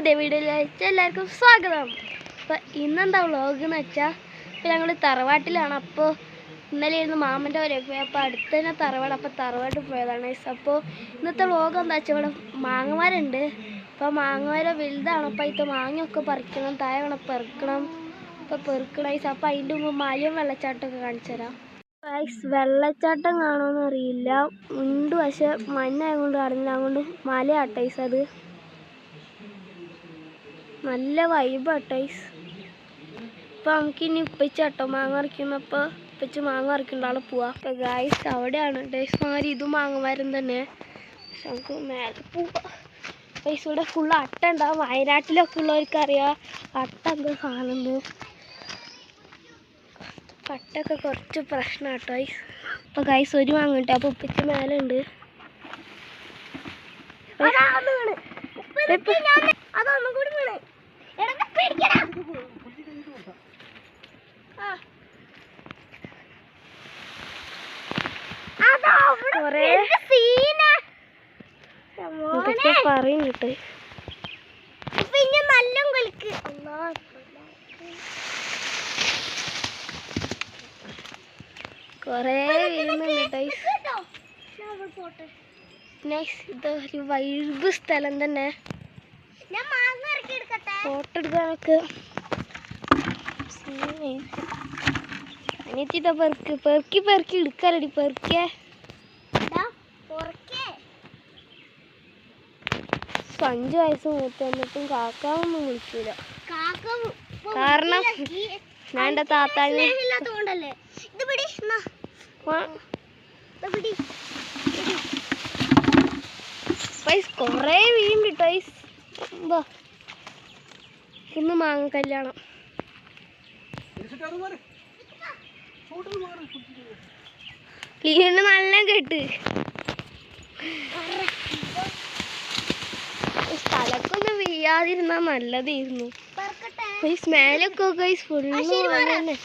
പുതിയ വീഡിയോയിലേക്ക് എല്ലാവർക്കും സ്വാഗതം. അപ്പോൾ ഇന്നെന്താ വ്ളോഗ് എന്ന് വെച്ചാൽ ഇപ്പോൾ ഞങ്ങൾ തറവാട്ടിലാണ്. അപ്പോൾ ഇന്നലെയായിരുന്നു മാമൻ്റെ വരെയൊക്കെ. അപ്പോൾ അടുത്ത് തന്നെ തറവാട്, അപ്പോൾ തറവാട്ടിൽ പോയതാണ്. അപ്പോൾ ഇന്നത്തെ വ്ളോഗ് എന്താ വെച്ചാൽ ഇവിടെ മാങ്ങമാരുണ്ട്. അപ്പോൾ മാങ്ങമാര വലുതാണ്. അപ്പോൾ അതിൻ്റെ മാങ്ങയൊക്കെ പറിക്കണം, താഴെ വേണം പെറുക്കണം. അപ്പോൾ പെറുക്കണം. അപ്പോൾ അതിൻ്റെ മുമ്പ് മലയും വെള്ളച്ചാട്ടമൊക്കെ കാണിച്ചു തരാം. വെള്ളച്ചാട്ടം കാണുമെന്ന് അറിയില്ല, ഉണ്ട്, പക്ഷെ മഞ്ഞായതുകൊണ്ട് കാണുന്നില്ല. അതുകൊണ്ട് മലയാട്ടൈസ്, അത് നല്ല വൈബാട്ടൈസ്. അപ്പോൾ നമുക്കിനി ഉപ്പച്ചാട്ടോ മാങ്ങ പറിക്കുന്നപ്പോൾ ഉപ്പച്ച് മാങ്ങ പറിക്കേണ്ട ആൾ പോവാം. അപ്പോൾ ഗായ്സ് അവിടെയാണ് ഡേയ്സ് മാതിരി ഇതും മാങ്ങമാരും തന്നെ. പക്ഷെ നമുക്ക് മേലെ പോവാം. ഗൈസ് ഇവിടെ ഫുള്ള് അട്ട ഉണ്ടാവും. വയനാട്ടിലൊക്കെ ഉള്ളവർക്കറിയാം അട്ട എന്താ സാധനം. അട്ടൊക്കെ കുറച്ച് പ്രശ്നം കേട്ടോ ഗൈസ്. അപ്പോൾ ഗൈസ് ഒരു മാങ്ങ കിട്ടും. അപ്പോൾ ഉപ്പച്ച് മേലെ ഉണ്ട്. അതൊന്നും കൂടി വീണ് കൊറേ എന്തൊക്കെ പറയുന്നുണ്ട്. കൊറേ വീഴുന്നുണ്ട്. ഇതൊരു വൈബ് സ്ഥലം തന്നെ. ഫോട്ടോ എടുക്കാനൊക്കെ അനിയത്തിട്ട പെറുക്കി പെറുക്കി പെറുക്കി എടുക്കാലടി. പെറുക്കിയ 5 വയസ്സ് മൂത്ത് വന്നിട്ടും കാക്കാവൊന്നും വിളിക്കൂല. കാരണം ഞാൻ എൻ്റെ താത്താനെ കൊറേ വീണ്ടും കിട്ടോ. ഇന്ന് മാങ്ങ കല്യാണം. ക്ലീന് നല്ല കേട്ട് സ്ഥലത്തൊന്നും വീഴാതിരുന്നാ നല്ലതായിരുന്നു. സ്മെല്ലൊക്കെ ഫുള്ള് തന്നെ.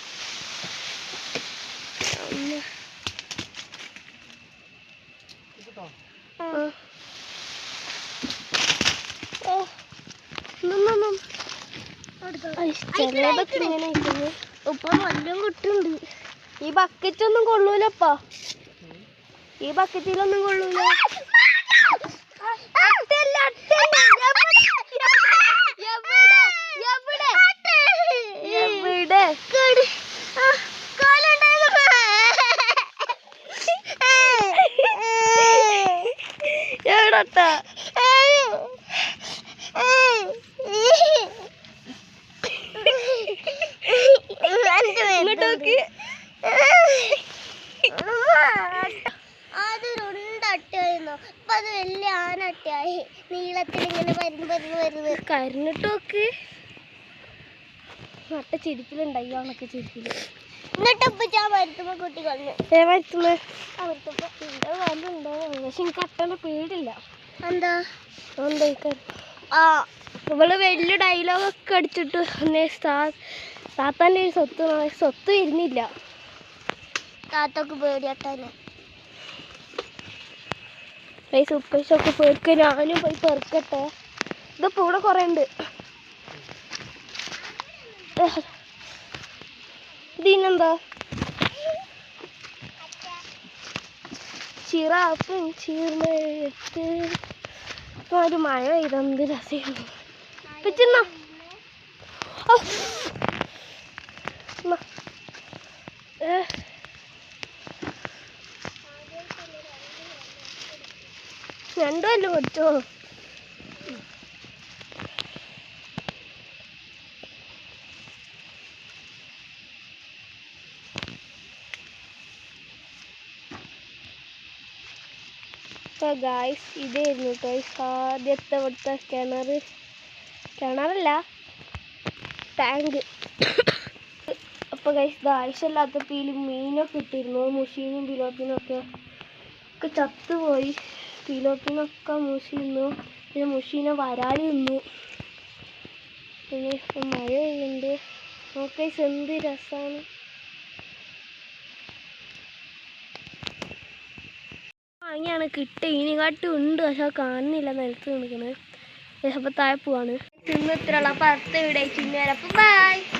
ചെറുതൊക്കെ ഇങ്ങനെ ഇരിക്കുന്നു. ഇപ്പൊ നല്ല കുട്ടുണ്ട്. ഈ ബക്കറ്റൊന്നും കൊള്ളൂലപ്പാ, ഈ ബക്കറ്റിലൊന്നും കൊള്ളൂല. എവിടട്ടാ അത് വലിയ ആനട്ടായി നീളത്തിൽ ഇങ്ങനെ വരുന്നു കരിഞ്ഞിട്ടോക്ക് നട്ട ചിരിപ്പിലുണ്ടായി. അവനൊക്കെ ചിരിപ്പില് എന്നിട്ട് വരുത്തുമ്പോ കുട്ടി കളഞ്ഞു. പക്ഷെ എനിക്ക് അട്ടന്റെ പേടില്ല. എന്താ ഇവള് വലിയ ഡയലോഗൊക്കെ അടിച്ചിട്ട് താത്താൻ്റെ ഒരു സ്വത്ത് വരുന്നില്ല. താത്തൊക്കെ പേടിയട്ടാനെ. പൈസ ഉപ്പശൊക്കെ പെറുക്ക, ഞാനും പോയി പെറുക്കട്ടെ. ഇതിപ്പോ ഇവിടെ കൊറേ ഉണ്ട്. ഇതിനെന്താ ചിറാപ്പും ചീർന്നെടുത്ത് ഒരു മഴ പെയ്തെന്ത് രസമായിരുന്നു. പിച്ചിന്ന രണ്ടുമല്ലോ കൊച്ചോ. അപ്പോൾ ഗായ്സ് ഇതായിരുന്നു കേട്ടോ ആദ്യത്തെ ഇവിടുത്തെ കിണറല്ല ടാങ്ക്. അപ്പോൾ ഗായ്സ് ഇത് ആവശ്യമില്ലാത്തപ്പോൾ ഇതിൽ മീനൊക്കെ ഇട്ടിരുന്നു. മുഷീനും പിലോപ്പിനൊക്കെ ചത്തുപോയി. പിലോപ്പിനൊക്കെ മുഷിന്നു. പിന്നെ മുഷീനെ വരാലി നിന്നു. പിന്നെ മഴ പെയ്യുന്നുണ്ട്. നോക്കി എന്ത് രസമാണ്. മാങ്ങയാണ് കിട്ടുക. ഇതിനെക്കാട്ടും ഉണ്ട്, പക്ഷെ കാണുന്നില്ല നിലത്ത് നിൽക്കുന്നത്. അപ്പോൾ താഴെ പോവാണ് ഇന്ന് ഇത്രയുള്ള അപ്പോൾ അടുത്ത വീഡിയോ ചിന്നു വരാം. അപ്പോൾ ബൈ.